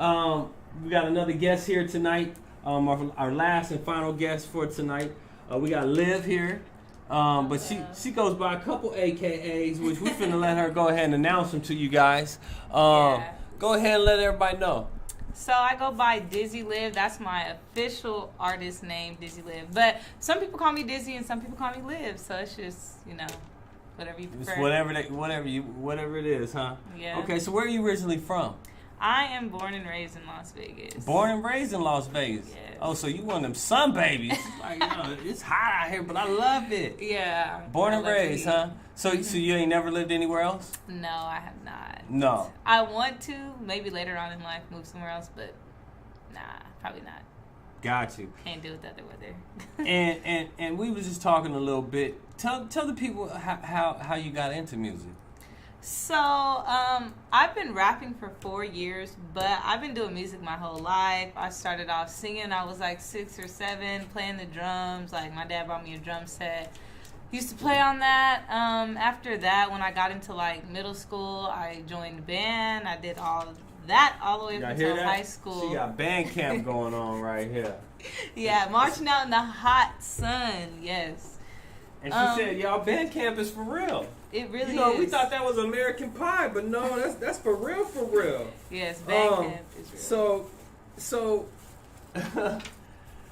We got another guest here tonight. Our last and final guest for tonight. We got Liv here. But she goes by a couple AKAs, which we finna let her go ahead and announce them to you guys. Yeah. Go ahead and let everybody know. So I go by Dizzy Liv. That's my official artist name, Dizzy Liv. But some people call me Dizzy and some people call me Liv. So it's just, whatever you prefer. It's whatever it is, huh? Yeah. Okay, so where are you originally from? I am born and raised in Las Vegas. Born and raised in Las Vegas. Yes. Oh, so you one of them sun babies. Like, it's hot out here, but I love it. Yeah. Born and raised, huh? So you ain't never lived anywhere else? No, I have not. No. I want to, maybe later on in life, move somewhere else, but nah, probably not. Got you. Can't deal with the other weather. and we was just talking a little bit. Tell the people how you got into music. So, I've been rapping for 4 years, but I've been doing music my whole life. I started off singing. I was like 6 or 7, playing the drums. Like, my dad bought me a drum set. Used to play on that. After that, when I got into, like, middle school, I joined a band. I did all of that all the way up until high school. She got band camp going on right here. Yeah, marching out in the hot sun, yes. And she said, y'all, band camp is for real. It really is. We thought that was American Pie, but no, that's for real, for real. Yes, band camp is real.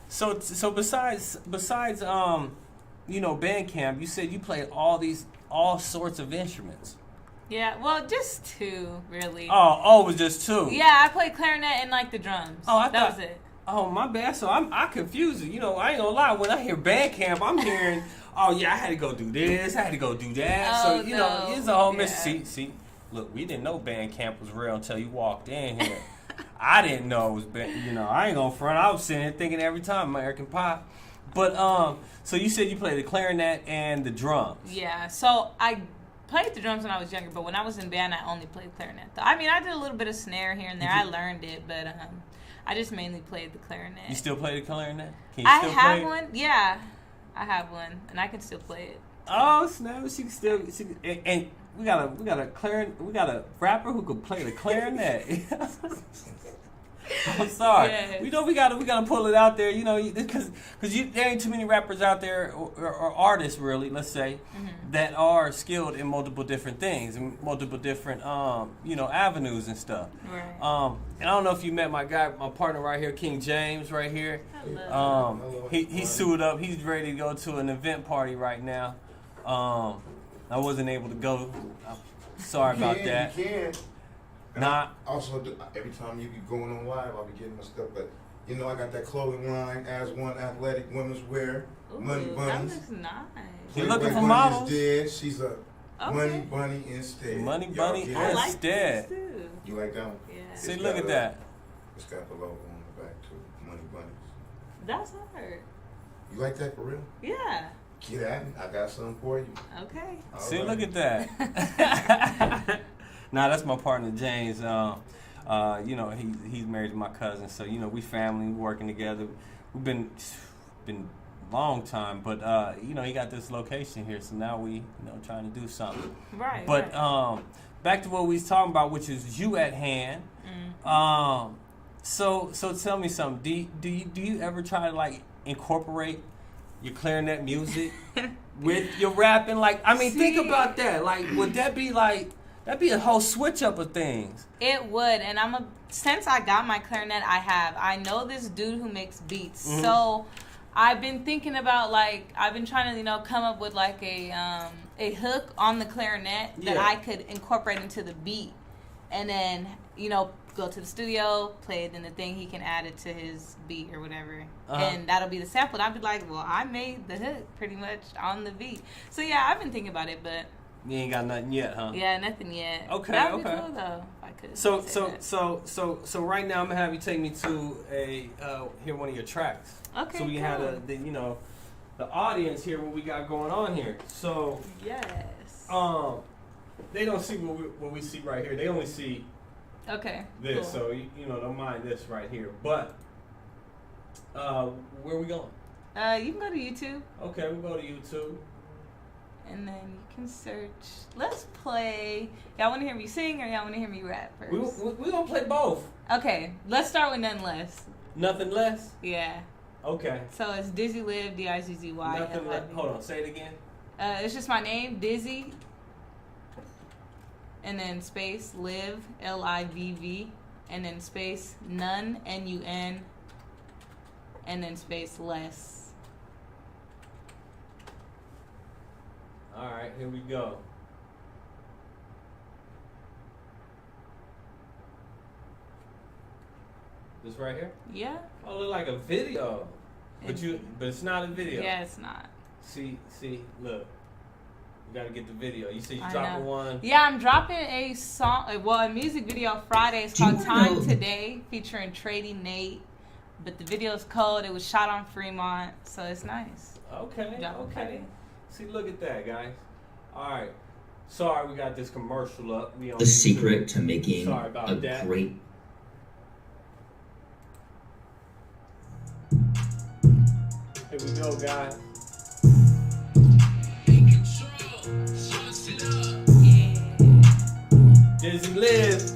So besides band camp, you said you played all sorts of instruments. Yeah, well, just 2, really. Oh, it was just 2. Yeah, I played clarinet and like the drums. That was it. Oh, my bad. So I confused it. I ain't gonna lie. When I hear band camp, I'm hearing, oh yeah, I had to go do this, I had to go do that. Oh, so it's a whole mystery. See, look, we didn't know band camp was real until you walked in here. I didn't know it was band. I ain't gonna front. I was sitting here thinking every time American Pie. But so you said you played the clarinet and the drums. Yeah. So I played the drums when I was younger, but when I was in band, I only played clarinet. I mean, I did a little bit of snare here and there. I learned it, but I just mainly played the clarinet. You still play the clarinet? I have one. Yeah, I have one, and I can still play it. Oh snap! She can still. And we got a rapper who could play the clarinet. I'm sorry. Yes. We gotta pull it out there. Because there ain't too many rappers out there or artists really, let's say, that are skilled in multiple different things and multiple different avenues and stuff. Right. And I don't know if you met my partner right here, King James right here. Hello. He's suited up. He's ready to go to an event party right now. I wasn't able to go. I'm sorry about that. You can. And Nah. Also, every time you be going on live, I'll be getting my stuff. But I got that clothing line, As One Athletic Women's Wear, Ooh, Money Bunnies. That looks nice. You looking for Playboy models? Bunny is dead. She's a Okay. Money Bunny instead. Money Y'all Bunny get I it? like instead. this too. You like that one? Yeah. See, It's look got at that. It's got the logo on the back too. Money Bunnies. That's hard. You like that for real? Yeah. Get at me. I got something for you. Okay. All See, right. look at that. Nah, that's my partner James. He's married to my cousin, so we family, we working together. We've been long time, but he got this location here, so now we trying to do something. Right. But right. back to what we was talking about, which is you at hand. So tell me something. Do you ever try to like incorporate your clarinet music with your rapping? Like, I mean, think about that. Like, would that be like? That'd be a whole switch up of things. It would, and since I got my clarinet, I know this dude who makes beats. Mm-hmm. So I've been thinking about I've been trying to come up with like a hook on the clarinet that I could incorporate into the beat, and then go to the studio, play it in the thing. He can add it to his beat or whatever, and that'll be the sample. And I'd be like, well, I made the hook pretty much on the beat. So yeah, I've been thinking about it, but. You ain't got nothing yet, huh? Yeah, nothing yet. Okay, That would okay. be cool though, if I could. So right now I'm gonna have you take me to hear one of your tracks. Okay. So we cool. have the audience here, what we got going on here. So Yes. they don't see what we see right here. They only see Okay. this. Cool. So don't mind this right here. But where are we going? You can go to YouTube. Okay, we'll go to YouTube. And then you can search. Let's play. Y'all want to hear me sing or y'all want to hear me rap first? We gonna play both. Okay, let's start with Nothing Less. Nothing less? Yeah. Okay. So it's Dizzy Liv, Dizzy. Nothing less. Hold on, say it again. It's just my name, Dizzy, and then space Liv, Livv, and then space None, Nun, and then space Less. All right, here we go. This right here? Yeah. Oh, it look like a video. But it's not a video. Yeah, it's not. See, look. You gotta get the video. You said you dropping one. Yeah, I'm dropping a song. Well, a music video Friday. It's called Time Today, featuring Trady Nate. But the video's cold. It was shot on Fremont, so it's nice. Okay. See, look at that, guys. All right. Sorry, we got this commercial up. The secret to making that. Great. Here we go, guys. Dizzy Liv.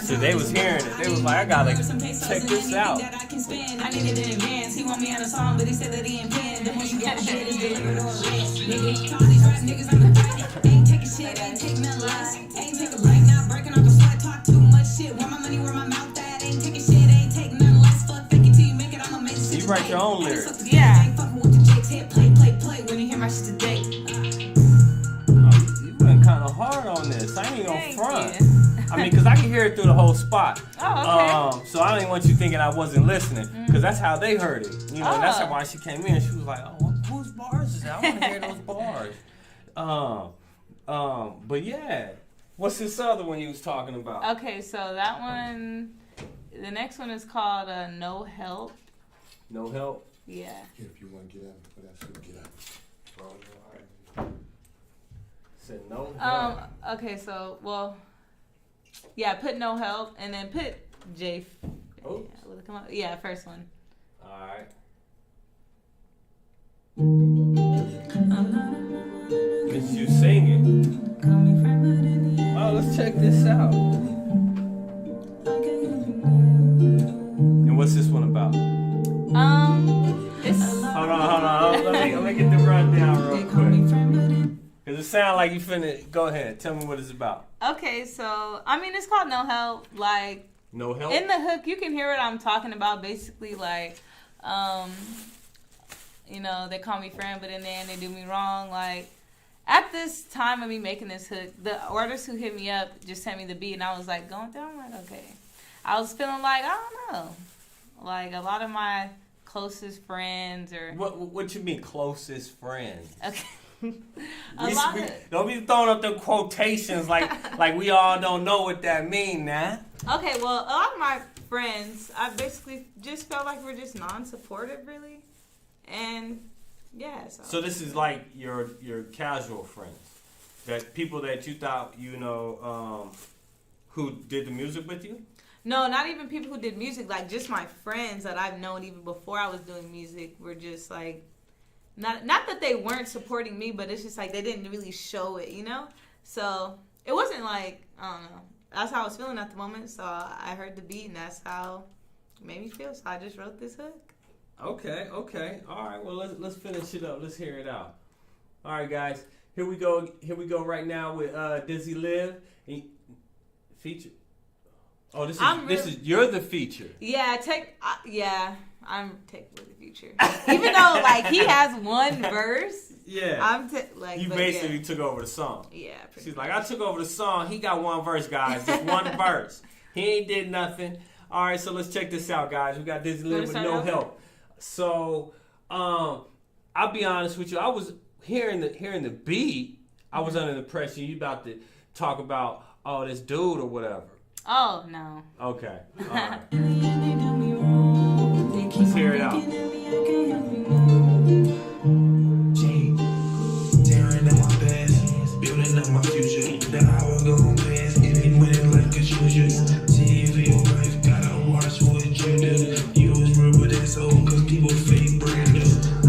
So they was hearing it. They was like, I gotta check this out. I needed in advance. He want me on a song, but he said that he ain't paying. Then when you get shit, it's delivered on rent. All these rap niggas on the threat. Ain't taking shit, ain't taking nothing less. Ain't take a break, not breaking off a sweat. Talk too much shit. Want my money where my mouth at. Ain't taking shit, ain't taking nothing less. Fuck fake it till you make it. I'ma make shit. You write your own lyrics. Yeah. Ain't fucking with the jakes. Hit play when you hear my shit today. You went kind of hard on this. I ain't gonna front. I mean, because I can hear it through the whole spot. Oh, okay. So I don't even want you thinking I wasn't listening, because that's how they heard it. You know, that's why she came in. She was like, "Oh, whose bars is that? I want to hear those bars." But yeah, what's this other one you was talking about? Okay, so that one, the next one is called No Help. No Help. Yeah, if you want to get out for that shit, get out. Oh, no, Said no help. Okay, so yeah, put No Help and then put J. Oh. Yeah, will it come up? Yeah, first one. All right. It's you singing. Oh, let's check this out. And what's this one about? It's Hold on. Let me get the rundown real quick. Cause it sounds like you finna. Go ahead. Tell me what it's about. Okay, so I mean, it's called No Help. Like, no help. In the hook, you can hear what I'm talking about. Basically, like, you know, they call me friend, but in the end, they do me wrong. Like, at this time of me making this hook, the artist who hit me up just sent me the beat, and I was like going through. I'm like, okay. I was feeling like, I don't know, like a lot of my closest friends or what you mean closest friends? Okay. Don't be throwing up the quotations like we all don't know what that mean now. Okay, well, a lot of my friends, I basically just felt like we're just non-supportive, really, and yeah. So this is like your casual friends, that people that you thought you know, who did the music with you. No, not even people who did music. Like just my friends that I've known even before I was doing music were just like. Not that they weren't supporting me, but it's just like they didn't really show it, you know? So it wasn't like, I don't know. That's how I was feeling at the moment. So I heard the beat and that's how it made me feel. So I just wrote this hook. Okay. All right. Well, let's finish it up. Let's hear it out. All right, guys. Here we go. Right now with Dizzy Liv. Feature. Oh, this is you're the feature. Yeah, I'm technically the feature. Even though like he has one verse. Yeah. You basically yeah. took over the song. Yeah. She's like, I took over the song. He got one verse, guys. Just one verse. He ain't did nothing. All right, so let's check this out, guys. We got Dizzy Liv with no help. So, I'll be honest with you. I was hearing the beat. I was under the impression you about to talk about this dude or whatever. Oh no. Okay. All right. Let's hear it out. Tearing up my past, building up my future. The hour going past, even when it like a usual. TV life, gotta watch what you do. You was real, but that's old, cause people fake brand new.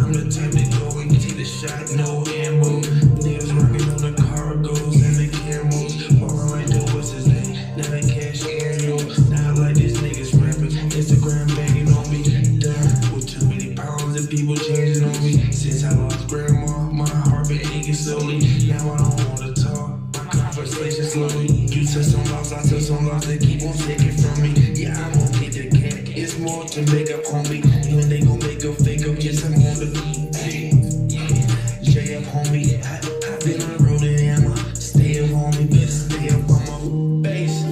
I'm the type to go and take the shot, no ammo. Niggas rocking on the cargos and the camos. All I do was his name, now they cash annual. Not like this niggas rapping, Instagram banging on me. Done with too many pounds and people changing on me. Since I lost grandma, my heart been aching slowly. Now I don't wanna talk, my conversation slowly. You touch some loss, I touch some loss, they keep on taking from me. Yeah, I'm gonna get the cat, it's more to make up on me. When they gon' make a fake up, yes, I'm on the beat. Hey, yeah, J up homie, I've been on the road and I'ma stay up homie, better stay up on my base. A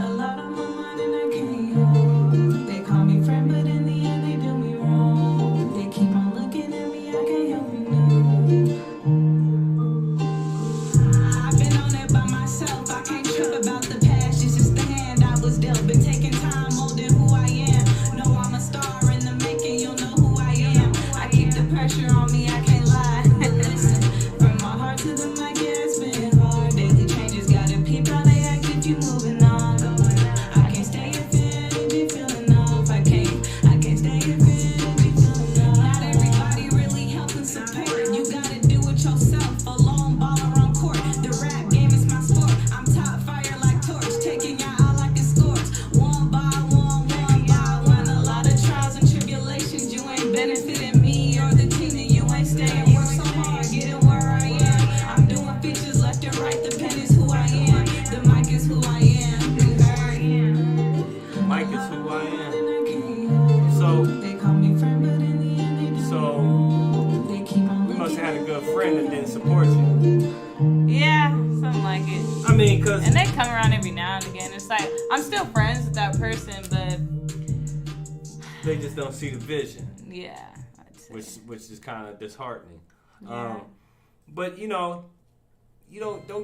lot on my mind and I can't hold. They call me friend, but in the end they do me wrong. They keep on looking at me, I can't help me now. I've been on it by myself, I can't trip about the past. It's just the hand I was dealt. Been taking time, molding who I am. Know I'm a star in the making, you'll know who I am. I keep the pressure on me, I can't lie. But listen, from my heart to the mic, yeah, it's been hard. Daily changes, gotta peep how they act if you moving on. I can't stay if energy feeling off. I can't stay if energy feeling off. Not everybody really helping support. You gotta do it yourself. Alone baller on court. The rap game is my sport. I'm top fire like torch, taking y'all out like a scorch. One by one, one by one. A lot of trials and tribulations. You ain't benefiting me or the team, and you ain't staying. Work so hard, getting where I am. I'm doing features left and right. The pen is who I am. The mic is who I am. You heard? Mike is who I am. So, They call me friend, but in the end they do. They keep on you must looking have had a at good me. friend that didn't support you. Yeah, something like it. I mean, cause And they come around every now and again. It's like I'm still friends with that person, but they just don't see the vision, yeah, I'd say. which is kind of disheartening. Yeah. But you don't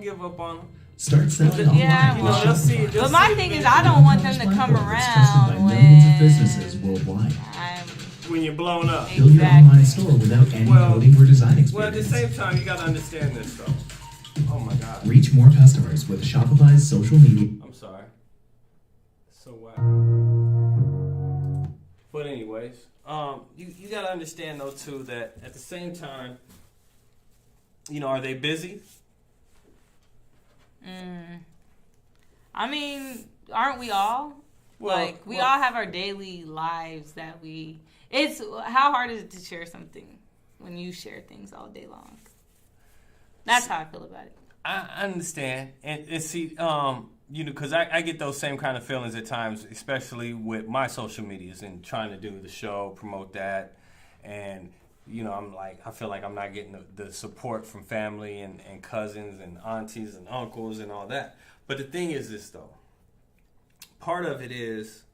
give up on them. Start selling online. Yeah, You know, they'll see it. But my thing is, I don't want them to come Platform that's around trusted by millions of when businesses worldwide. I'm When you're blown up. Build your online store without any Well- coding or design Well, at the experience. same time, you gotta understand this though. Oh my God. Reach more customers with Shopify's social media. I'm sorry. So what? But anyways, you gotta understand though too that at the same time, are they busy? I mean, aren't we all? We all have our daily lives that it's, how hard is it to share something when you share things all day long? That's how I feel about it. I understand, and see, because I get those same kind of feelings at times, especially with my social medias and trying to do the show, promote that, and I feel like I'm not getting the support from family and cousins and aunties and uncles and all that. But the thing is this though, part of it is,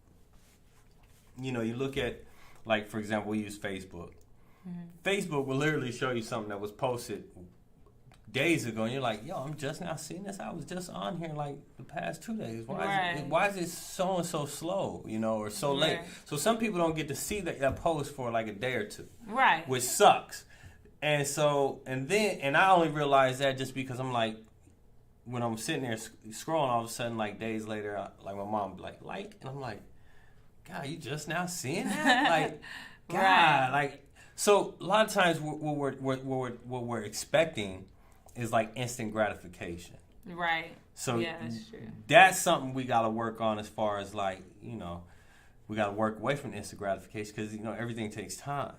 you look at, like for example, we use Facebook. Mm-hmm. Facebook will literally show you something that was posted days ago, and you're like, yo, I'm just now seeing this. I was just on here like the past 2 days. Why is it so slow, or so late? So some people don't get to see that post for like a day or two, Right. which sucks. And I only realized that just because I'm like, when I'm sitting there scrolling, all of a sudden, like days later, like my mom be like, and I'm like, God, you just now seeing that? Like, God, Right. like, so a lot of times what we're expecting is like instant gratification. Right. So yeah, that's true. that's something we got to work on as far as like, we got to work away from instant gratification because everything takes time.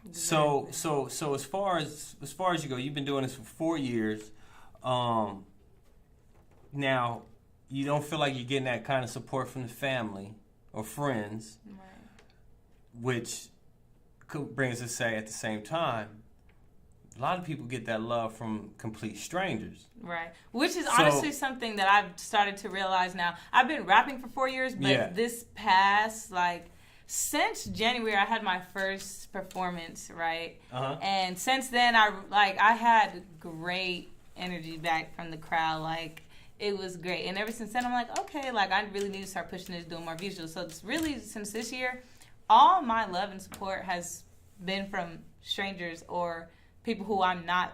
Exactly. So as far as you go, you've been doing this for 4 years. Now you don't feel like you're getting that kind of support from the family or friends, Right. which could bring us to say at the same time, a lot of people get that love from complete strangers. Right. Which is honestly something that I've started to realize now. I've been rapping for 4 years, but this past, since January, I had my first performance, right? Uh-huh. And since then, I had great energy back from the crowd. It was great. And ever since then, I'm like, okay, I really need to start pushing this, doing more visuals. So it's really, since this year, all my love and support has been from strangers or people who I'm not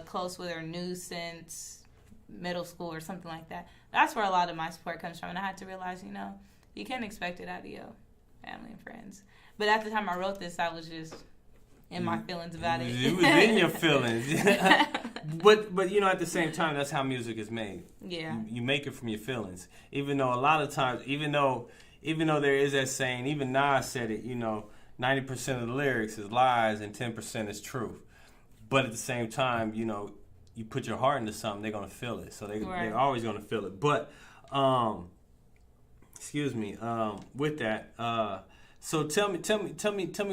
close with or knew since middle school or something like that. That's where a lot of my support comes from. And I had to realize, you can't expect it out of your family and friends. But at the time I wrote this, I was just in my feelings about it. You was in your feelings. But at the same time, that's how music is made. Yeah. You make it from your feelings. Even though a lot of times, even though there is that saying, even Nas said it, 90% of the lyrics is lies and 10% is truth. But at the same time, you put your heart into something, they're gonna feel it. So they're always gonna feel it. But excuse me. With that, so tell me,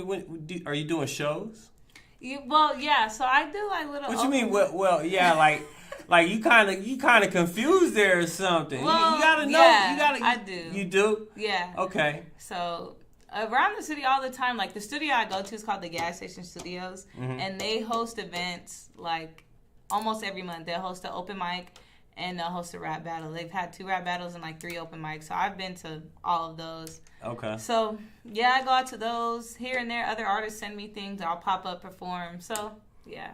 when are you doing shows? Yeah. So I do little. What you mean? Well, yeah, like you kind of confused there or something. Well, you gotta know. Yeah, I do. You do? Yeah. Okay. So around the city all the time, the studio I go to is called the Gas Station Studios, and they host events almost every month. They'll host an open mic and they'll host a rap battle. They've had 2 rap battles and 3 open mics. So I've been to all of those. Okay. So yeah, I go out to those here and there. Other artists send me things. I'll pop up, perform. So yeah.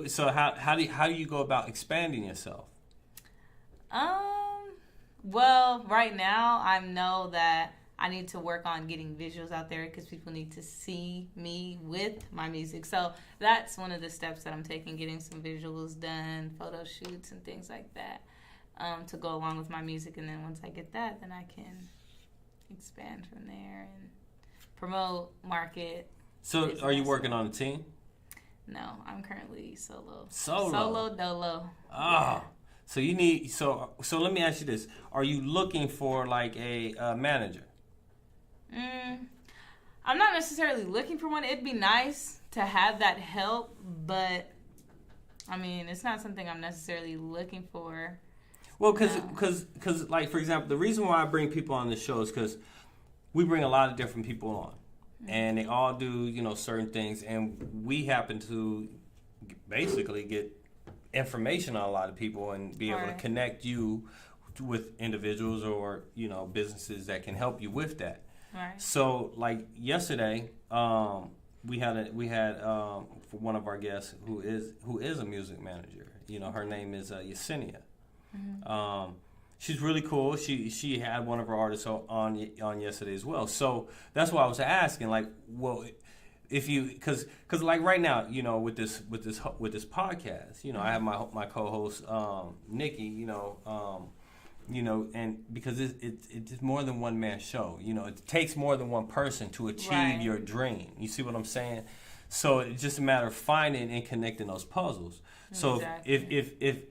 So how do you go about expanding yourself? Well, right now I know that I need to work on getting visuals out there because people need to see me with my music. So that's one of the steps that I'm taking, getting some visuals done, photo shoots and things like that to go along with my music. And then once I get that, then I can expand from there and promote, market. So are you working on a team? No, I'm currently solo. Solo dolo. Oh. Yeah. So you need so let me ask you this. Are you looking for a manager? I'm not necessarily looking for one. It'd be nice to have that help, but it's not something I'm necessarily looking for. Well, because for example, the reason why I bring people on this show is because we bring a lot of different people on, and they all do certain things, and we happen to basically get information on a lot of people and be able to connect you with individuals or businesses that can help you with that. Right. So yesterday, we had for one of our guests who is a music manager. Her name is Yesenia. Mm-hmm. She's really cool. She had one of her artists on yesterday as well. So that's why I was asking, if you because right now, with this podcast, I have my co-host Nikki, and because it's more than one man show. It takes more than one person to achieve your dream. You see what I'm saying? So it's just a matter of finding and connecting those puzzles. So exactly.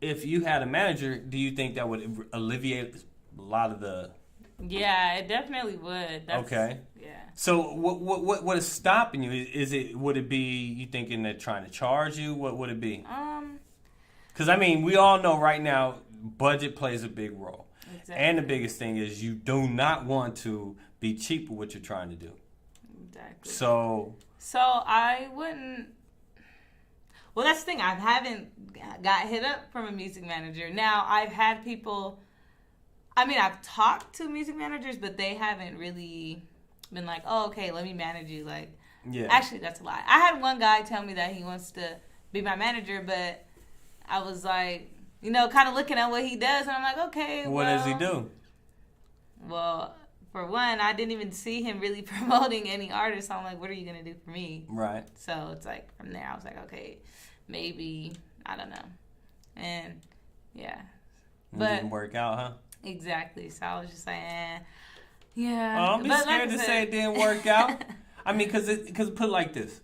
if you had a manager, do you think that would alleviate a lot of the? Yeah, it definitely would. Okay. Yeah. So what is stopping you? Would it be you thinking they're trying to charge you? What would it be? Because we all know right now budget plays a big role. Exactly. And the biggest thing is you do not want to be cheap with what you're trying to do. Exactly. So I wouldn't. Well, that's the thing. I haven't got hit up from a music manager. Now, I've had people. I've talked to music managers, but they haven't really been like, "Oh, okay, let me manage you." Yeah. Actually, that's a lie. I had one guy tell me that he wants to be my manager, but I was like, kind of looking at what he does, and I'm like, okay. What does he do? Well, for one, I didn't even see him really promoting any artists. So I'm like, what are you gonna do for me? Right. So it's from there, I was like, okay, maybe, I don't know, and yeah. It didn't work out, huh? Exactly. So I was just like, Yeah. Don't be but scared like to I say said- it didn't work out. I mean, because put it like this.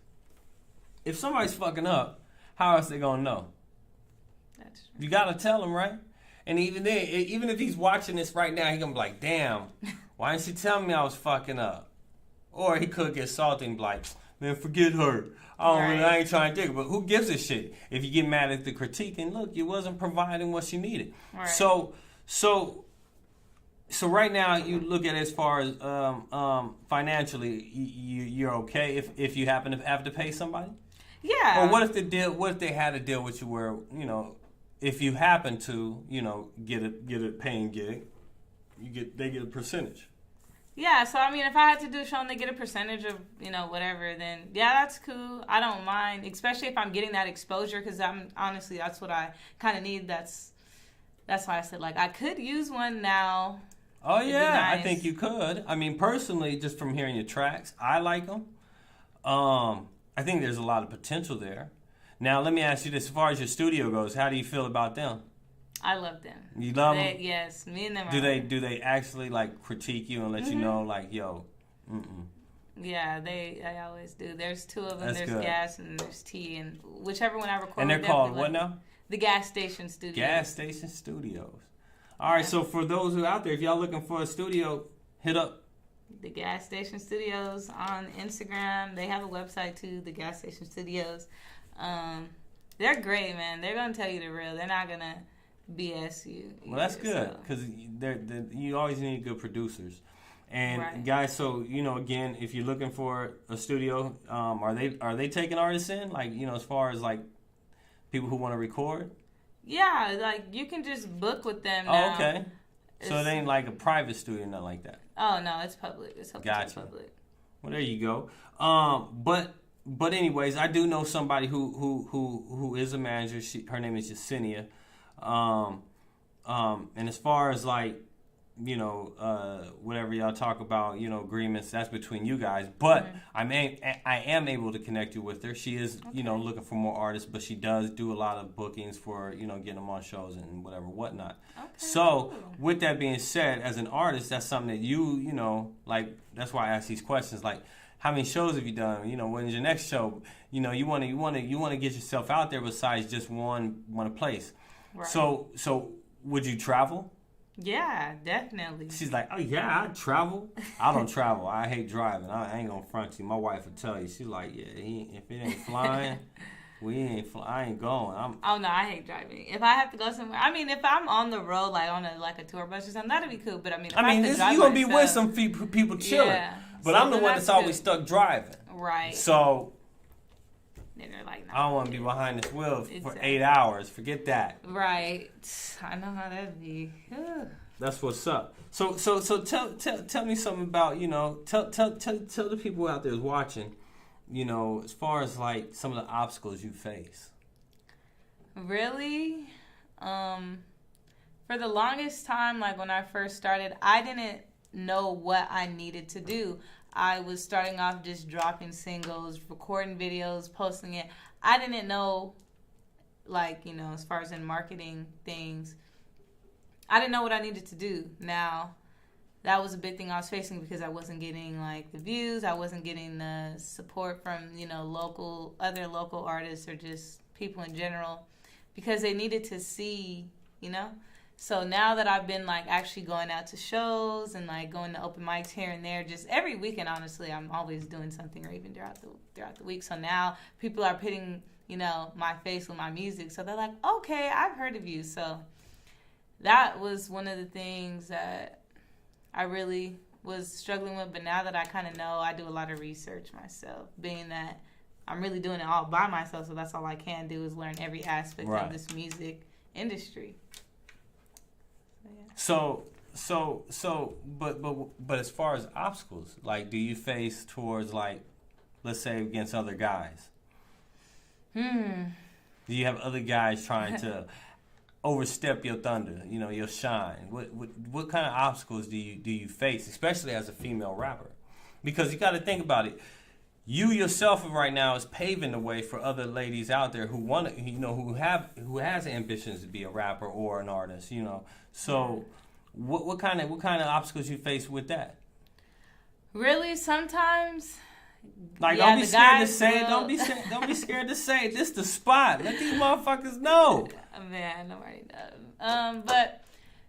If somebody's fucking up, how else they going to know? That's true. You got to tell them, right? And even then, even if he's watching this right now, he going to be like, damn, why didn't she tell me I was fucking up? Or he could get salty and be like, man, forget her. I ain't trying to dig. But who gives a shit if you get mad at the critique and look, you wasn't providing what she needed. Right. So right now you look at it as far as financially, you're okay if you happen to have to pay somebody. Yeah. Or what if they had a deal with you where if you happen to get a paying gig, they get a percentage. Yeah, so I mean, if I had to do a show and they get a percentage of, whatever, then yeah, that's cool. I don't mind, especially if I'm getting that exposure, because honestly, that's what I kind of need. That's why I said, like, I could use one now. Oh, yeah, nice. I think you could. I mean, personally, just from hearing your tracks, I like them. I think there's a lot of potential there. Now, let me ask you this. As far as your studio goes, how do you feel about them? I love them. You love them? Yes, me and them Do they actually, like, critique you and let you know, like, yo, Yeah, they always do. There's two of them. That's there's good. Gas and there's T, and whichever one I record. And they're with them, called they what like- now? The Gas Station Studios. Gas Station Studios. All right, so for those who out there, if y'all looking for a studio, hit up. The Gas Station Studios on Instagram. They have a website too, the Gas Station Studios. They're great, man. They're gonna tell you the real. They're not gonna BS you. Well, that's either, good so. because you always need good producers. And Right. guys, so again, if you're looking for a studio, are they taking artists in? Like as far as like people who want to record. Yeah, like you can just book with them Oh, now. okay. So it ain't like a private studio, nothing like that. Oh no, it's public. It's open Gotcha. to the public. Well, there you go. But anyways, I do know somebody who is a manager. Her name is Yesenia. And as far as like, whatever y'all talk about, agreements, that's between you guys. But I am able to connect you with her. She is, looking for more artists, but she does do a lot of bookings for, getting them on shows and whatnot. Okay, So cool. with that being said, as an artist, that's something that you that's why I ask these questions. Like, how many shows have you done? When's your next show? You want to get yourself out there besides just one place. Right. So would you travel? Yeah, definitely. She's like, oh yeah, I travel. I don't travel. I hate driving. I ain't gonna front you. My wife will tell you. She's like, yeah, if it ain't flying, I ain't going. Oh no, I hate driving. If I have to go somewhere, I mean, if I'm on the road, like on a tour bus or something, that'd be cool. But I mean, if I have to drive you're gonna be myself- with some people chilling. Yeah. But So I'm the then one that's that's always good. stuck driving. Right. So Then they're like, I don't want to be behind this wheel for Exactly. 8 hours. Forget that. Right. I know how that'd be. Ugh. That's what's up. So tell me something about tell the people out there watching, as far as like some of the obstacles you face. Really? For the longest time, like when I first started, I didn't know what I needed to do. I was starting off just dropping singles, recording videos, posting it. I didn't know, like, as far as in marketing things, I didn't know what I needed to do. Now, that was a big thing I was facing because I wasn't getting, like, the views. I wasn't getting the support from, other local artists or just people in general because they needed to see, So now that I've been, like, actually going out to shows and, like, going to open mics here and there, just every weekend, honestly, I'm always doing something or even throughout the week. So now people are putting, my face with my music. So they're like, okay, I've heard of you. So that was one of the things that I really was struggling with. But now that I kind of know, I do a lot of research myself, being that I'm really doing it all by myself. So that's all I can do is learn every aspect Right. of this music industry. But as far as obstacles, like, do you face towards, like, let's say against other guys? Do you have other guys trying to overstep your thunder, your shine? What kind of obstacles do you face, especially as a female rapper? Because you got to think about it. You yourself right now is paving the way for other ladies out there who want to, who has ambitions to be a rapper or an artist, So, what kind of obstacles you face with that? Really, sometimes. Like, Yeah, don't be the scared to guys say it. will- Don't be scared to say it. This the spot. Let these motherfuckers know. Man, nobody knows. But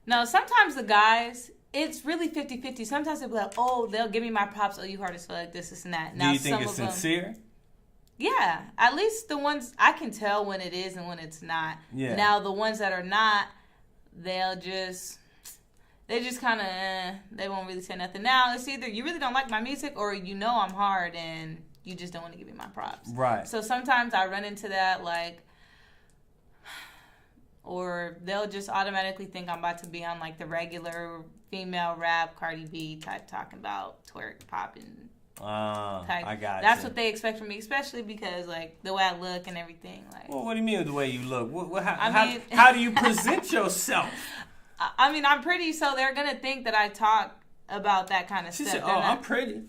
no, sometimes the guys, it's really 50-50. Sometimes they'll be like, oh, they'll give me my props. Oh, you hard as fuck, this and that. Now, Do you think some it's of them, sincere? yeah, at least the ones I can tell when it is and when it's not. Yeah. Now the ones that are not, they just kind of they won't really say nothing. Now it's either you really don't like my music or you know I'm hard and you just don't want to give me my props. Right. So sometimes I run into that like, or they'll just automatically think I'm about to be on like the regular female rap Cardi B type talking about twerk popping. Type. I got That's you. what they expect from me, especially because like the way I look and everything. Like, Well, what do you mean the way you look? I mean- How do you present yourself? I mean, I'm pretty, so they're gonna think that I talk about that kind of She stuff. said, They're "Oh, not- I'm pretty."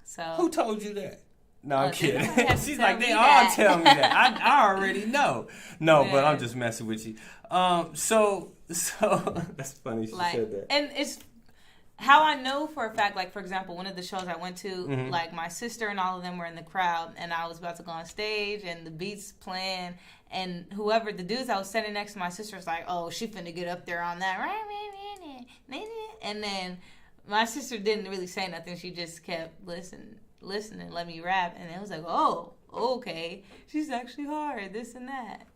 So Who told you that? No, I'm they kidding. don't have to She's tell like, me they all that. tell me that. I already know. No, but Yeah. I'm just messing with you. So that's funny. She like, said that. and it's how I know for a fact. Like, for example, one of the shows I went to, Mm-hmm. like my sister and all of them were in the crowd, and I was about to go on stage, and the beats playing, and whoever the dudes I was sitting next to my sister was like, "Oh, she finna get up there on that," and then my sister didn't really say nothing. She just kept listening, let me rap, and it was like, "Oh, okay, she's actually hard, this and that."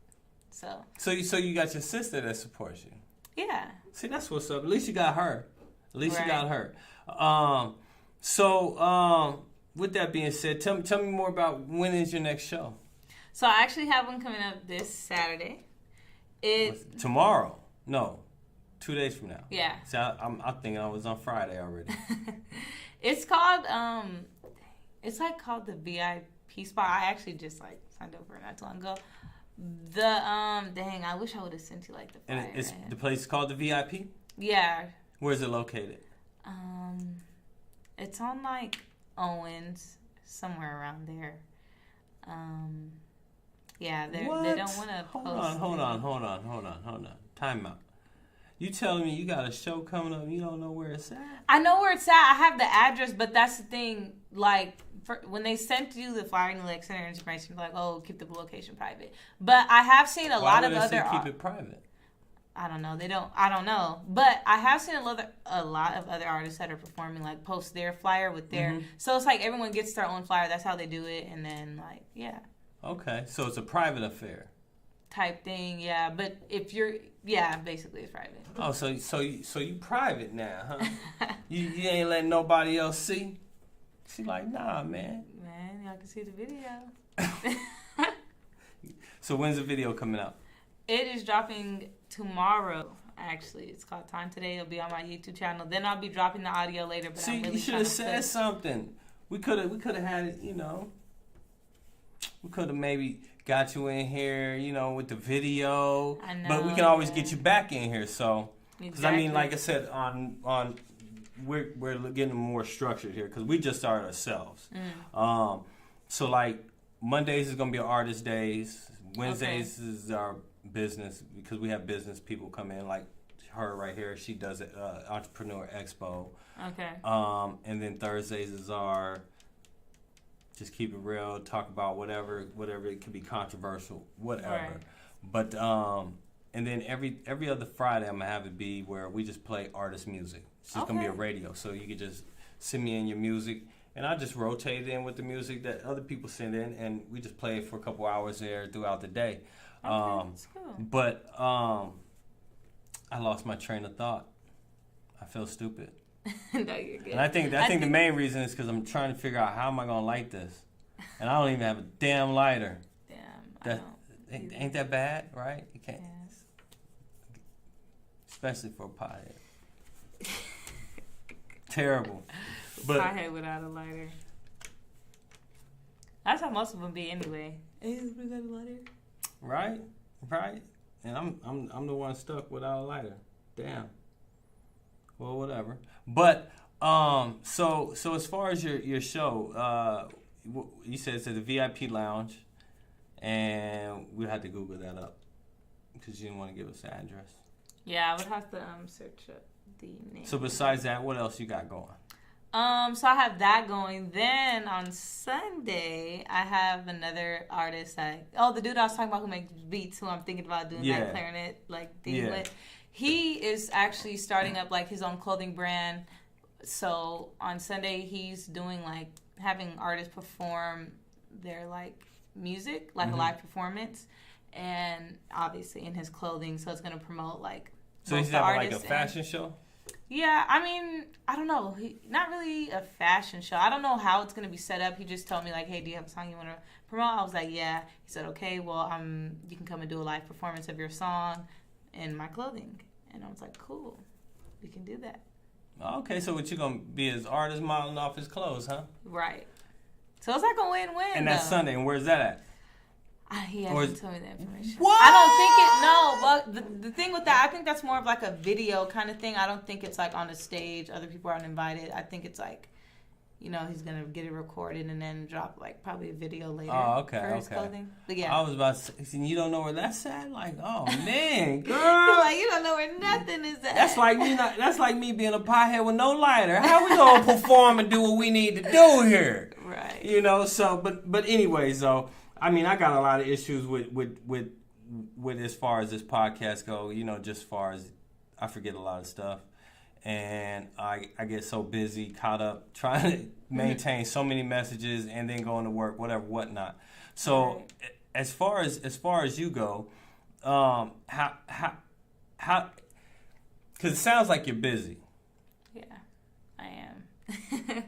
So So you got your sister that supports you. yeah. See, that's what's up. At least you got her. At least you Right. got her. With that being said, tell me more about when is your next show? So I actually have one coming up this Saturday. Tomorrow? No, 2 days from now. Yeah. See, I'm thinking I was on Friday already. It's called it's like called the VIP spot. I actually just like signed up for it not too long ago. The dang, I wish I would have sent you like the flyer. And it's right? the place is called the VIP. Yeah. Where's it located? It's on like Owens, somewhere around there. Yeah, they don't want to post. Hold on. Time out. You telling me you got a show coming up and you don't know where it's at? I know where it's at. I have the address, but that's the thing. Like, when they sent you the flyer and like send information, like, oh, keep the location private. But I have seen a lot of Why would they other. say keep it private? I don't know. I don't know. But I have seen a lot of other artists that are performing, like, post their flyer with their. Mm-hmm. So it's like everyone gets their own flyer. That's how they do it. And then, like, yeah. Okay, so it's a private affair. Type thing, yeah. But if you're. Yeah, basically it's private. Oh, so you private now, huh? you ain't letting nobody else see? She like, nah, man. Man, y'all can see the video. So when's the video coming out? It is dropping tomorrow, actually. It's called Time Today. It'll be on my YouTube channel. Then I'll be dropping the audio later. But See, I'm really you should trying have to said put... something. We could have had it, you know. We could have maybe got you in here, you know, with the video. I know, but we can always yeah. get you back in here. So, because I mean, Exactly. like I said, we're getting more structured here because we just started ourselves. So like Mondays is gonna be artist days. Wednesdays is our business because we have business people come in like her right here. She does it, Entrepreneur Expo. Okay. And then Thursdays is our just keep it real, talk about whatever it could be controversial, whatever. Right. But and then every other Friday I'm gonna have it be where we just play artist music. It's just gonna be a Okay. radio, so you could just send me in your music, and I just rotate it in with the music that other people send in, and we just play it for a couple hours there throughout the day. That's cool. But I lost my train of thought. I feel stupid. No, you're good. And I think the main reason is because I'm trying to figure out how am I gonna light this, and I don't even have a damn lighter. Damn, That ain't that bad, right? You can't, Yes. especially for a pothead. Terrible, but Pothead without a lighter. That's how most of them be anyway. Hey, we got a lighter. right, and I'm the one stuck without a lighter. Damn. Well, whatever. But so as far as your show, you said it's at the VIP lounge, and we had to Google that up because you didn't want to give us the address. Yeah, I would have to search up the name. So besides that, what else you got going? So I have that going. Then on Sunday, I have another artist. The dude I was talking about who makes beats, who I'm thinking about doing that clarinet, like Dizzy Liv. He is actually starting up like his own clothing brand. So on Sunday, he's doing like having artists perform their like music, like a live performance, and obviously in his clothing. So it's gonna promote like. So he's having like a fashion show. Yeah, I mean, I don't know. Not really a fashion show. I don't know how it's going to be set up. He just told me, like, hey, do you have a song you want to promote? I was like, yeah. He said, okay, well, you can come and do a live performance of your song in my clothing. And I was like, cool. We can do that. Okay, so what you going to be his artist modeling off his clothes, huh? Right. So it's like a win-win, And that's Sunday. And where's that at? He hasn't told me that information. What? I don't think but the thing with that, I think that's more of like a video kind of thing. I don't think it's like on a stage, other people aren't invited. I think it's like, he's going to get it recorded and then drop like probably a video later for his clothing. But yeah. I was about to say, you don't know where that's at? Like, oh man, girl. Like, you don't know where nothing is at. That's like me being a pothead with no lighter. How we going to perform and do what we need to do here? Right. So, but anyways, though. I mean, I got a lot of issues with as far as this podcast go. Just as far as I forget a lot of stuff, and I get so busy, caught up trying to maintain so many messages, and then going to work, whatnot. So, as far as you go, how because it sounds like you're busy. Yeah, I am.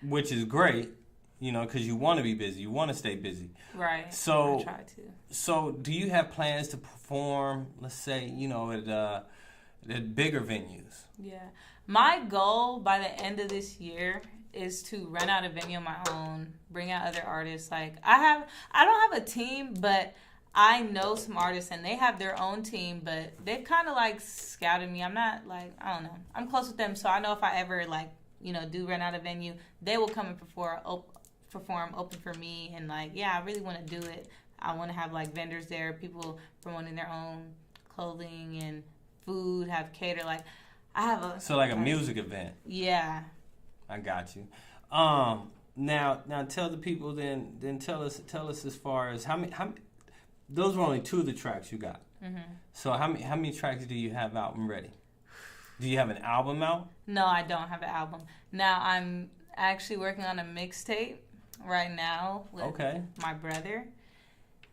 Which is great. Because you want to be busy. You want to stay busy. Right. So, I try to. So, do you have plans to perform, let's say, at bigger venues? Yeah. My goal by the end of this year is to rent out a venue on my own, bring out other artists. Like, I don't have a team, but I know some artists, and they have their own team, but they've kind of, like, scouted me. I'm not, like, I don't know. I'm close with them, so I know if I ever, like, do rent out a venue, they will come and perform open for me, and like, I really want to do it. I want to have like vendors there, people promoting their own clothing and food, have cater. Like, I have a music event. Yeah, I got you. Now tell the people then tell us as far as how many those were only 2 of the tracks you got. Mm-hmm. So how many tracks do you have out and ready? Do you have an album out? No, I don't have an album. Now I'm actually working on a mixtape right now with my brother.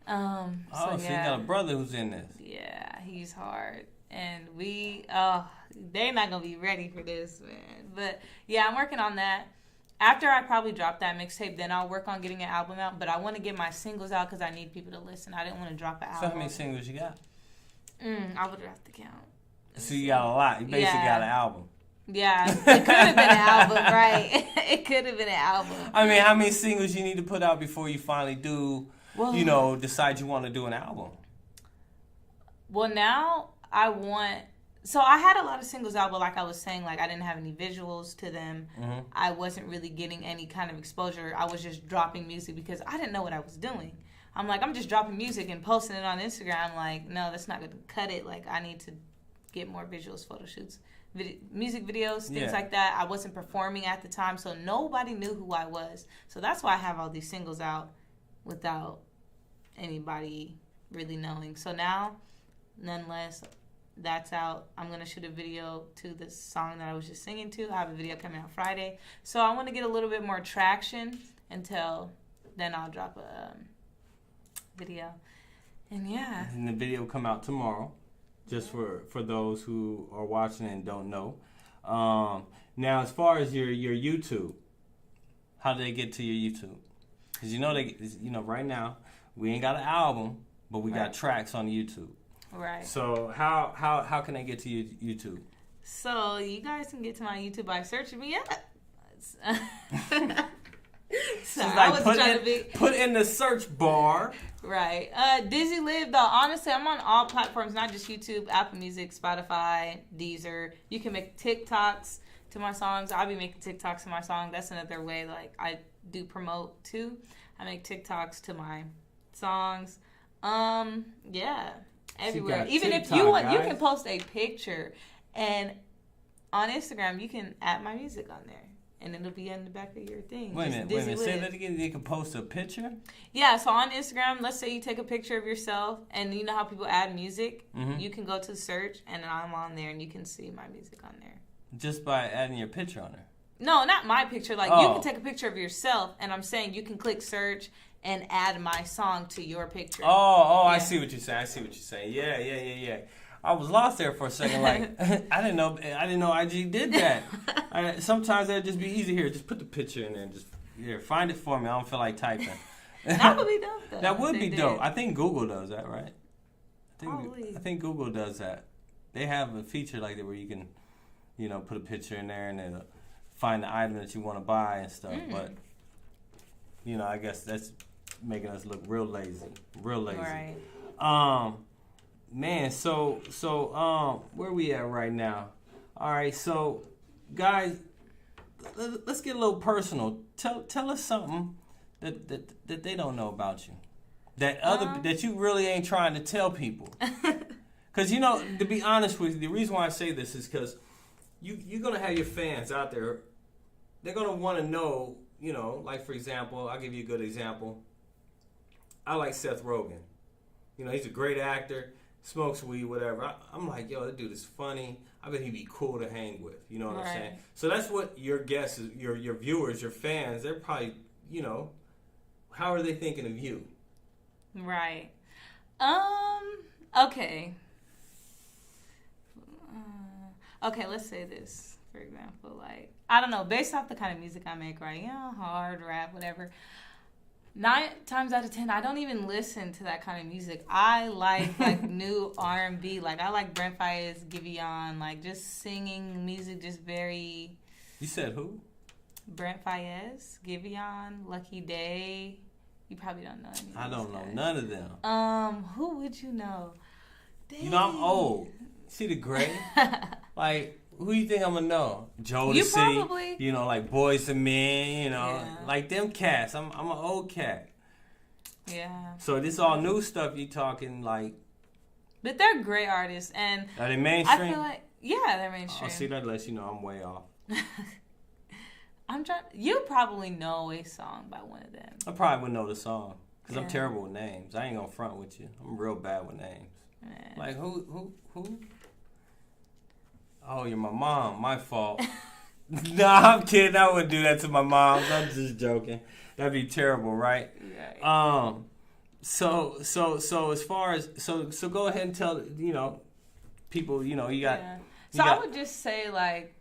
So you got a brother who's in this. Yeah, he's hard. And they're not going to be ready for this, man. But yeah, I'm working on that. After I probably drop that mixtape, then I'll work on getting an album out. But I want to get my singles out because I need people to listen. I didn't want to drop an album. So how many singles you got? I would have to count. So you got a lot. You basically got an album. Yeah, it could have been an album, right? It could have been an album. I mean, how many singles you need to put out before you finally do, decide you want to do an album? Well, now so I had a lot of singles out, but like I was saying, like I didn't have any visuals to them. Mm-hmm. I wasn't really getting any kind of exposure. I was just dropping music because I didn't know what I was doing. I'm like, I'm just dropping music and posting it on Instagram. I'm like, no, that's not going to cut it. Like, I need to get more visuals, photo shoots. Music videos, things like that. I wasn't performing at the time, so nobody knew who I was. So that's why I have all these singles out without anybody really knowing. So now, nonetheless, that's out. I'm going to shoot a video to this song that I was just singing to. I have a video coming out Friday. So I want to get a little bit more traction until then I'll drop a video. And yeah. And the video will come out tomorrow. Just for those who are watching and don't know. Now, as far as your YouTube, how do they get to your YouTube? Because right now we ain't got an album, but we got tracks on YouTube. Right. So how can they get to your YouTube? So you guys can get to my YouTube by searching me up. Put in the search bar. Right. Dizzy Liv, though, honestly, I'm on all platforms, not just YouTube, Apple Music, Spotify, Deezer. You can make TikToks to my songs. I'll be making TikToks to my song. That's another way, like, I do promote, too. I make TikToks to my songs. Yeah. Everywhere. Even if you want, you can post a picture, and on Instagram, you can add my music on there. and it'll be in the back of your thing. Wait a Just minute. Dizzy Say Liv. that again. You can post a picture? Yeah, so on Instagram, let's say you take a picture of yourself, and you know how people add music? Mm-hmm. You can go to search, and I'm on there, and you can see my music on there. Just by adding your picture on there? No, not my picture. Like, you Oh. can take a picture of yourself, and I'm saying you can click search and add my song to your picture. Oh, I Yeah. see what you're saying. Yeah. I was lost there for a second. Like, I didn't know IG did that. Sometimes that'd just be easy. Here, just put the picture in there. Just here, find it for me. I don't feel like typing. That would be dope, though. That would if be they dope. did. I think Google does that, right? Probably. I think Google does that. They have a feature like that where you can, put a picture in there and it'll find the item that you want to buy and stuff. But, I guess that's making us look real lazy. Right. Man, so where we at right now? All right, so guys, let's get a little personal. Tell us something that they don't know about you, that you really ain't trying to tell people. Because to be honest with you, the reason why I say this is because you're gonna have your fans out there. They're gonna want to know, like for example, I'll give you a good example. I like Seth Rogen. He's a great actor. Smokes weed, whatever. I'm like, yo, that dude is funny. I bet he'd be cool to hang with. You know what I'm saying? So that's what your guests, your viewers, your fans, they're probably, how are they thinking of you? Right. Okay. Okay, let's say this, for example. Like, I don't know, based off the kind of music I make, right? Hard, rap, whatever. 9 times out of 10, I don't even listen to that kind of music. I like new R&B. Like, I like Brent Faiyaz, Giveon, like just singing music, just very. You said who? Brent Faiyaz, Giveon, Lucky Day. You probably don't know any of I don't these know guys. none of them. Who would you know? Dang. I'm old. See the gray? Like, who you think I'm gonna know? Jodeci. You probably. Like Boys and Men. Yeah. Like them cats. I'm an old cat. Yeah. So this all new stuff you talking like? But they're great artists, and Are they mainstream? I feel like they're mainstream. Oh, see, that lets you know I'm way off. I'm trying. You probably know a song by one of them. I probably wouldn't know the song because I'm Yeah. terrible with names. I ain't gonna front with you. I'm real bad with names. Man. Like who? Oh, you're my mom. My fault. Nah, I'm kidding. I wouldn't do that to my mom. I'm just joking. That'd be terrible, right? Right. So as far as so go ahead and tell people you got. Yeah. you So I got- would just say like,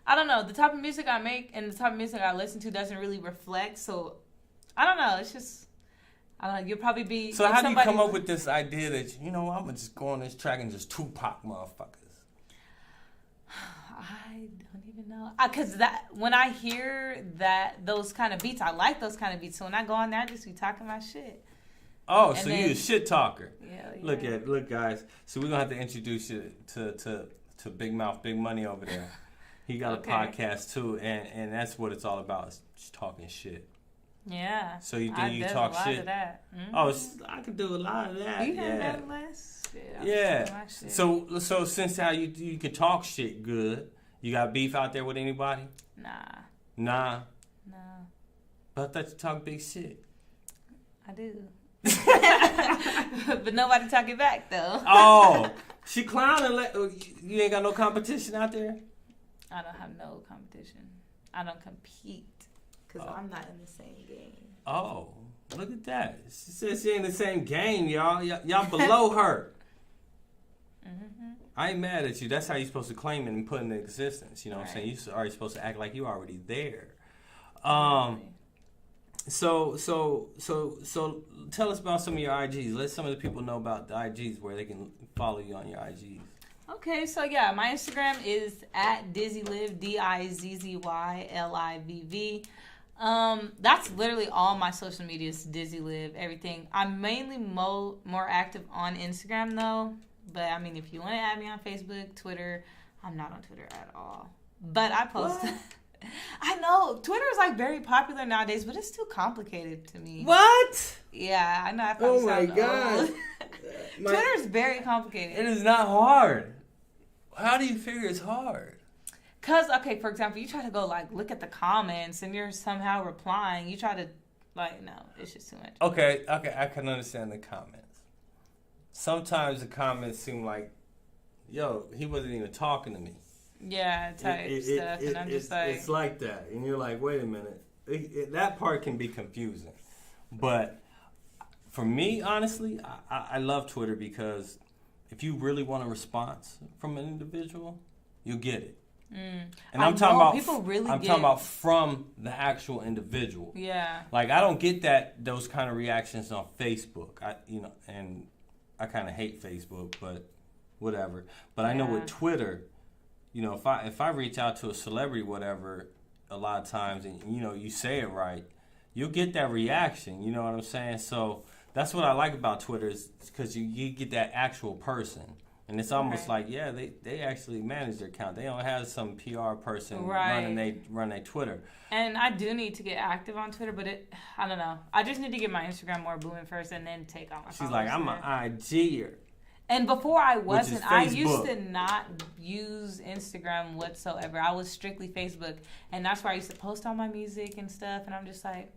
I don't know, the type of music I make and the type of music I listen to doesn't really reflect. So I don't know. It's just I don't know. You'll probably be. So if how do you somebody- come up with this idea that I'm gonna just go on this track and just Tupac motherfuckers? I don't even know. Because when I hear those kind of beats, I like those kind of beats. So when I go on there, I just be talking my shit. Oh, And so then- you a shit talker. Yeah. Look, guys. So we're gonna have to introduce you to Big Mouth, Big Money over there. He got Okay. a podcast too, and that's what it's all about. Is just talking shit. Yeah. So you think I you did talk a lot shit? Of that. Mm-hmm. Oh, I could do a lot of that. You yeah. heard that less? Yeah. So since how you can talk shit good, you got beef out there with anybody? Nah. But I thought you talk big shit. I do. But nobody talking back though. Oh, she clowning. You ain't got no competition out there? I don't have no competition. I don't compete because I'm not in the same game. Oh, look at that. She said she ain't in the same game, y'all. Y'all below her. Mm-hmm. I ain't mad at you. That's how you're supposed to claim it and put it in existence. You know what I'm saying? Right. You're already supposed to act like you're already there. So tell us about some of your IGs. Let some of the people know about the IGs where they can follow you on your IGs. Okay, so yeah, my Instagram is at Dizzy Liv, DIZZYLIVV. That's literally all my social media is Dizzy Liv, everything. I'm mainly more active on Instagram though. But I mean, if you want to add me on Facebook, Twitter, I'm not on Twitter at all. But I post. I know Twitter is like very popular nowadays, but it's too complicated to me. What? Yeah, I know. I probably sound old. My- Twitter is very complicated. It is not hard. How do you figure it's hard? Cause okay, for example, you try to go like look at the comments and you're somehow replying. You try to like no, it's just too much. Okay, I can understand the comments. Sometimes the comments seem like, yo, he wasn't even talking to me. Yeah, type stuff, and I'm just like, it's like that, and you're like, wait a minute. That part can be confusing, but for me, honestly, I love Twitter because if you really want a response from an individual, you'll get it. And I'm talking about people really. I'm talking about from the actual individual. Yeah. Like I don't get those kind of reactions on Facebook. And I kind of hate Facebook, but whatever. But I know with Twitter, if I reach out to a celebrity, whatever, a lot of times, and you say it right, you'll get that reaction. You know what I'm saying? So that's what I like about Twitter is because you get that actual person. And it's almost like, yeah, they actually manage their account. They don't have some PR person run their Twitter. And I do need to get active on Twitter, but I don't know. I just need to get my Instagram more booming first and then take on my She's like, I'm an IGer. And before I wasn't. I used Facebook. to not use Instagram whatsoever. I was strictly Facebook. And that's where I used to post all my music and stuff. And I'm just like,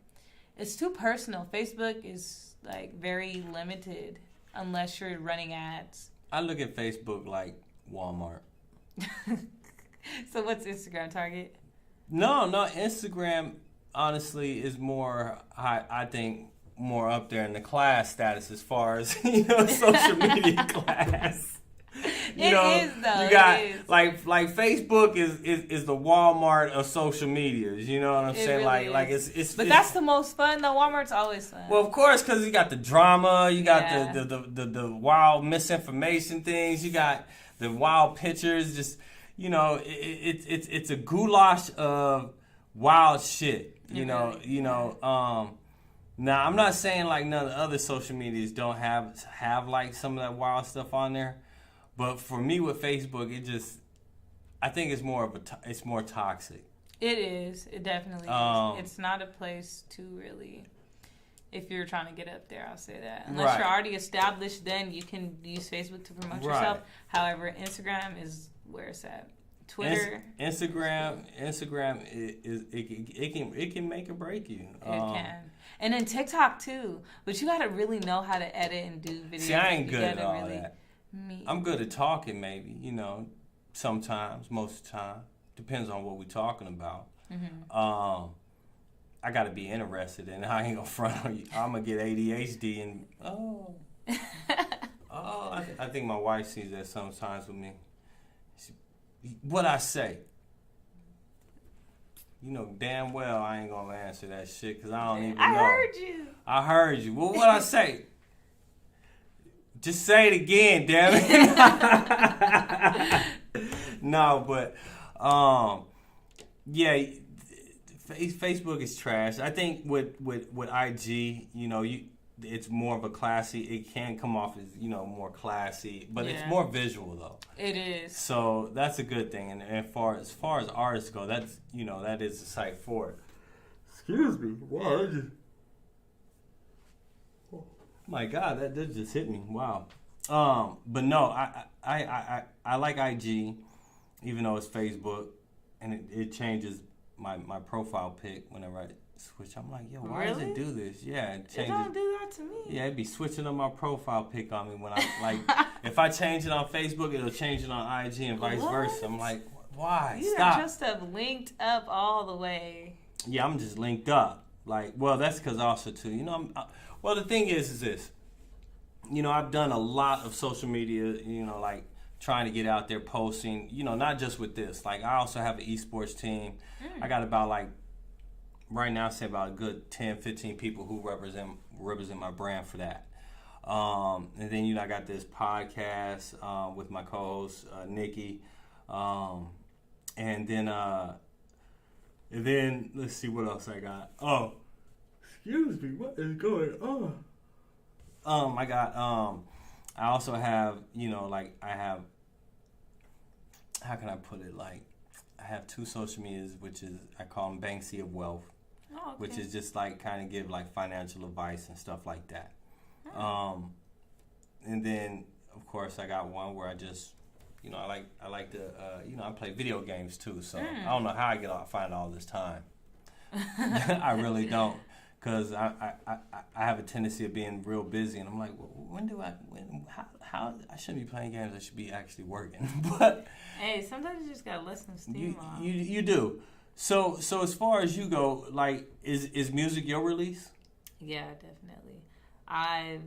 it's too personal. Facebook is like very limited unless you're running ads. I look at Facebook like Walmart. So what's Instagram, Target? No, Instagram honestly is more, I think, more up there in the class status as far as, social media class. It is though. You got like Facebook is the Walmart of social medias. You know what I'm saying? Really like is. it's. But that's the most fun though. Walmart's always fun. Well, of course, because you got the drama, you got the wild misinformation things, you got the wild pictures. Just it's a goulash of wild shit. Now I'm not saying like none of the other social medias don't have like some of that wild stuff on there. But for me with Facebook, I think it's more toxic. It is. It definitely is. It's not a place to really, if you're trying to get up there, I'll say that. Unless you're already established, then you can use Facebook to promote yourself. However, Instagram is where it's at. Twitter. Instagram it can make or break you. It can. And then TikTok too. But you got to really know how to edit and do videos. See, I ain't good at all that. I'm good at talking, maybe, sometimes, most of the time. Depends on what we're talking about. Mm-hmm. I got to be interested, and I ain't going to front on you. I'm going to get ADHD, and, I think my wife sees that sometimes with me. What I say, damn well I ain't going to answer that shit, because I don't even know. I heard you. Well, what I say? Just say it again, damn it. No, but Facebook is trash. I think with IG, it's more of a classy. It can come off as more classy, but it's more visual though. It is. So that's a good thing. And as far as artists go, that's that is the site for it. Excuse me. Wow. My God, that just hit me. Wow. But no, I like IG, even though it's Facebook, and it changes my profile pic whenever I switch. I'm like, yo, why does it do this? Yeah, it changes. It don't do that to me. Yeah, it'd be switching on my profile pic on me when I like. If I change it on Facebook, it'll change it on IG and vice versa. I'm like, why? You Stop. just have linked up all the way. Yeah, I'm just linked up. Like, well, that's because also too, well, the thing is this. I've done a lot of social media, like trying to get out there posting, not just with this. Like, I also have an esports team. I got about right now, say about a good 10, 15 people who represent my brand for that. And then, I got this podcast with my co-host, Nikki. And then let's see what else I got. Oh, excuse me, what is going on? I also have, I have, how can I put it? I have two social medias, which is, I call them Banksy of Wealth, which is just kind of give financial advice and stuff like that. And then, of course, I got one where I just, I like to I play video games too. So I don't know how I find all this time. I really don't, because I have a tendency of being real busy, and I'm like, well, how I shouldn't be playing games. I should be actually working. But hey, sometimes you just gotta let some steam off. You do. So as far as you go, like, is music your release? Yeah, definitely. I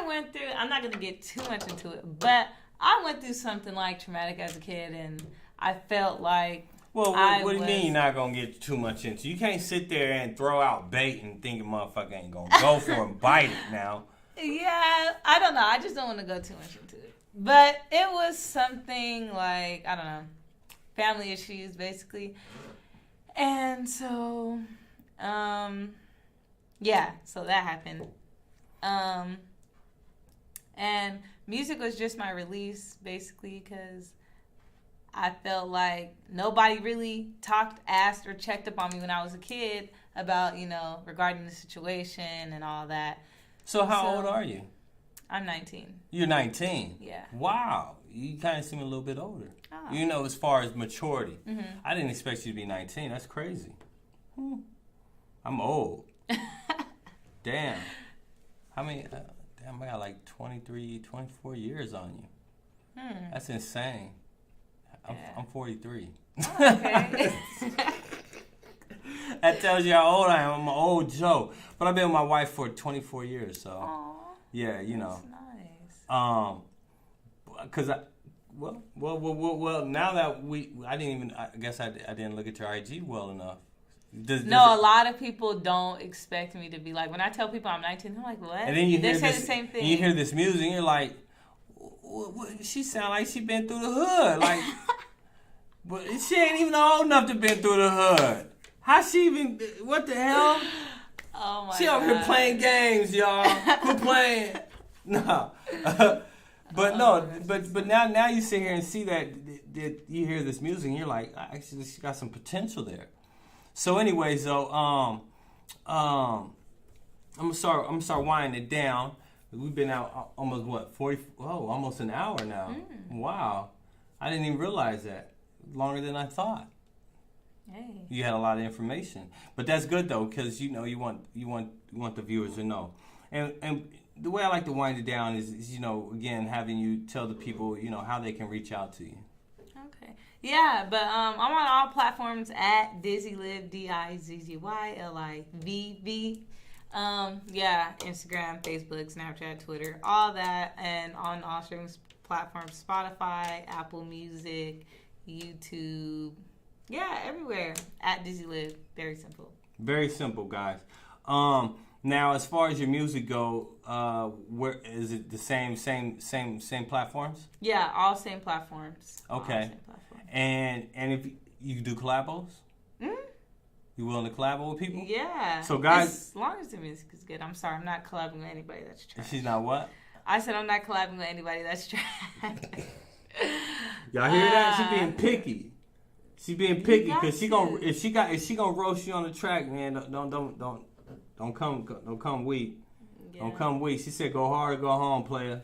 went through. I'm not gonna get too much into it, but I went through something like traumatic as a kid, and I felt like. Well, what do you mean you're not gonna get too much into? You can't sit there and throw out bait and think a motherfucker ain't gonna go for it and bite it now. Yeah, I don't know. I just don't want to go too much into it. But it was something like, I don't know, family issues basically. And so, yeah, so that happened. And music was just my release basically, because I felt like nobody really asked, or checked up on me when I was a kid about, regarding the situation and all that. So how old are you? I'm 19. You're 19? Yeah. Wow. You kind of seem a little bit older. Oh. As far as maturity. Mm-hmm. I didn't expect you to be 19. That's crazy. I'm old. Damn. How many? Damn, I got like 23, 24 years on you. That's insane. I'm 43. Oh, okay. That tells you how old I am. I'm an old Joe. But I've been with my wife for 24 years, so. Aww, yeah, that's nice. Because well, now that I guess I didn't look at your IG well enough. A lot of people don't expect me to be like, when I tell people I'm 19, I'm like, what? And then they say the same thing. And you hear this music, and you're like, she sound like she been through the hood. Like, but she ain't even old enough to been through the hood. How she even, what the hell? Oh my she God. over here playing games, y'all. Quit playing. No. But now you sit here and see that you hear this music, and you're like, actually, she got some potential there. So, anyways, though, I'm gonna start winding it down. We've been out almost almost an hour now. Wow, I didn't even realize that. Longer than I thought. Hey. You had a lot of information, but that's good though, because you want the viewers to know. And the way I like to wind it down is again, having you tell the people how they can reach out to you. Okay. Yeah, but I'm on all platforms at Dizzy Liv, DIZZYLIVV. Yeah, Instagram, Facebook, Snapchat, Twitter, all that, and on all streaming platforms: Spotify, Apple Music, YouTube. Yeah, everywhere at Dizzy Liv. Very simple. Very simple, guys. Now, as far as your music go, where is it? The same platforms? Yeah, all same platforms. Okay. All same platforms. And if you do collabos? You willing to collabo with people? Yeah. So, guys, as long as the music is good. I'm sorry, I'm not collabing with anybody that's trash. She's not what? I said I'm not collabing with anybody that's trash. Y'all hear that? She being picky. She being picky because if she gonna roast you on the track, man, don't come weak. Yeah. Don't come weak. She said, "Go hard, go home, player."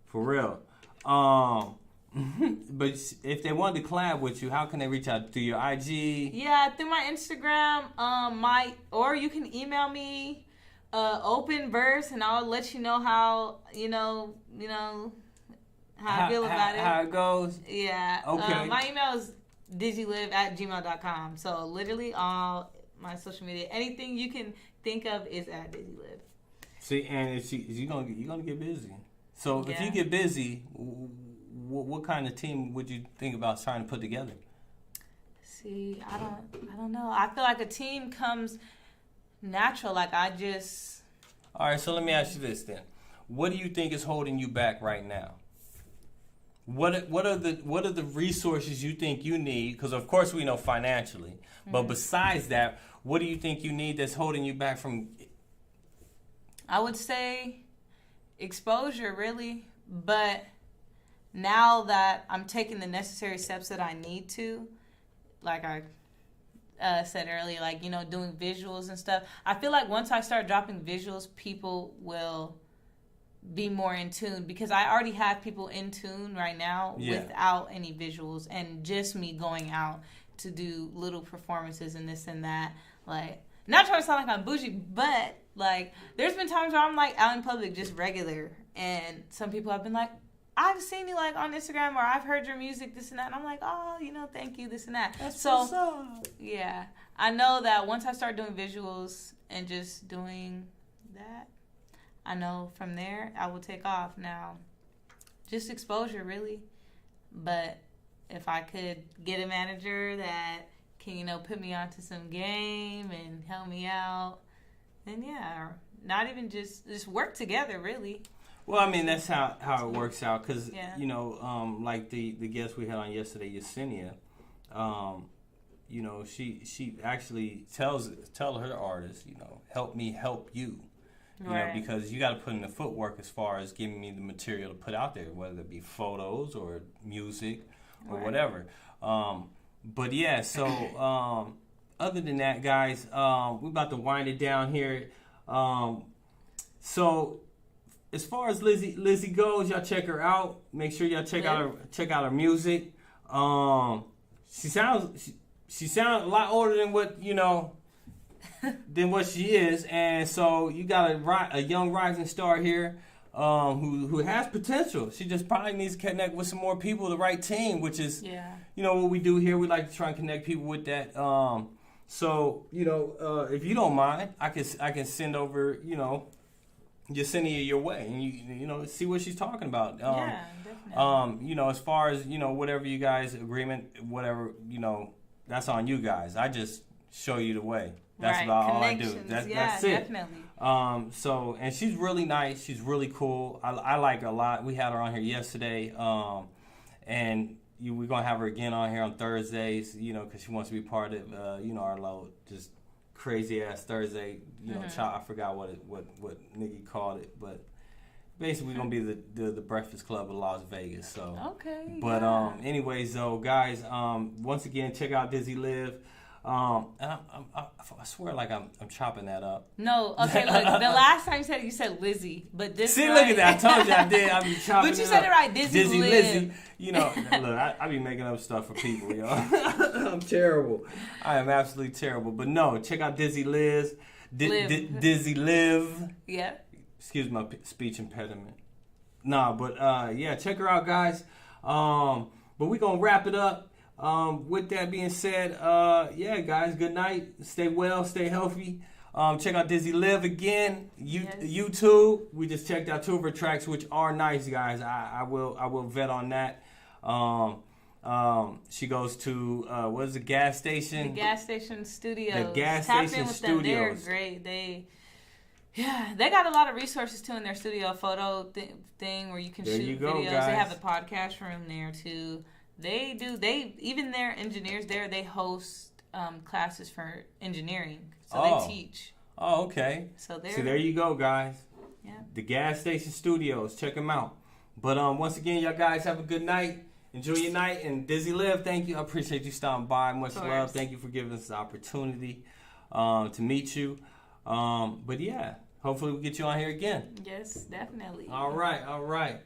For real. But if they wanted to collab with you, how can they reach out? Through your IG? Yeah, through my Instagram. Or you can email me, open verse, and I'll let you know how how I feel about it. How it goes. Yeah. Okay. My email is dizzyliv@gmail.com. So literally all my social media, anything you can think of is at Dizzy Liv. See, and if you're gonna get busy. So if you get busy, what kind of team would you think about trying to put together? See, I don't know. I feel like a team comes natural. Like I just. All right, so let me ask you this then: what do you think is holding you back right now? What are the resources you think you need? Because of course we know financially, but besides that, what do you think you need that's holding you back from? I would say exposure, really. But now that I'm taking the necessary steps that I need to, like I said earlier, like doing visuals and stuff. I feel like once I start dropping visuals, people will be more in tune, because I already have people in tune right now without any visuals, and just me going out to do little performances and this and that. Like, not trying to sound like I'm bougie, but like there's been times where I'm like out in public just regular, and some people have been like, I've seen you like on Instagram, or I've heard your music, this and that, and I'm like, oh, thank you, this and that. That's so what's up. Yeah, I know that once I start doing visuals and just doing that, I know from there I will take off. Now, just exposure, really. But if I could get a manager that can, put me onto some game and help me out, then yeah, or not even just work together, really. Well, I mean, that's how it works out, because, like the guest we had on yesterday, Yesenia, she actually tell her artists, help me help you. Right. Because you got to put in the footwork as far as giving me the material to put out there, whether it be photos or music or whatever. But yeah, so other than that, guys, we're about to wind it down here. So as far as Lizzie goes, y'all check her out. Make sure y'all check out her music. She sounds a lot older than what than what she is, and so you got a young rising star here who has potential. She just probably needs to connect with some more people, the right team, which is what we do here. We like to try and connect people with that. So if you don't mind, I can send over Yesenia your way, and you see what she's talking about. Yeah, definitely. As far as whatever you guys agreement, whatever that's on you guys. I just show you the way. That's about all I do. That's it. Definitely. So, and she's really nice. She's really cool. I like her a lot. We had her on here yesterday. And we're going to have her again on here on Thursdays, because she wants to be part of, our little just crazy-ass Thursday, I forgot what Nikki called it. But basically, we're going to be the Breakfast Club of Las Vegas. So. Okay. But anyways, though, guys, once again, check out Dizzy Liv. And I swear, like I'm chopping that up. No, okay. Look, the last time you said Lizzie, but this. See, look at that. I told you I did. I be chopping. But you said it right, Dizzy Liv. Lizzie. Look, I be making up stuff for people, yo. I'm terrible. I am absolutely terrible. But no, check out Dizzy Liv. Dizzy Liv. Yeah. Excuse my speech impediment. Nah, but yeah, check her out, guys. But we gonna wrap it up. With that being said, yeah, guys, good night. Stay well, stay healthy. Check out Dizzy Liv again. YouTube. We just checked out 2 of her tracks, which are nice, guys. I will vet on that. She goes to what is the gas station? The gas station studios. The gas station studios. They're great. They got a lot of resources too in their studio photo thing where you can shoot videos. Guys. They have a podcast room there too. They even their engineers there, they host classes for engineering. So they teach. Oh, okay. So there you go, guys. Yeah. The Gas Station Studios. Check them out. But once again, y'all guys have a good night. Enjoy your night. And Dizzy Liv, thank you. I appreciate you stopping by. Much love. Thank you for giving us the opportunity to meet you. But yeah, hopefully we'll get you on here again. Yes, definitely. All right.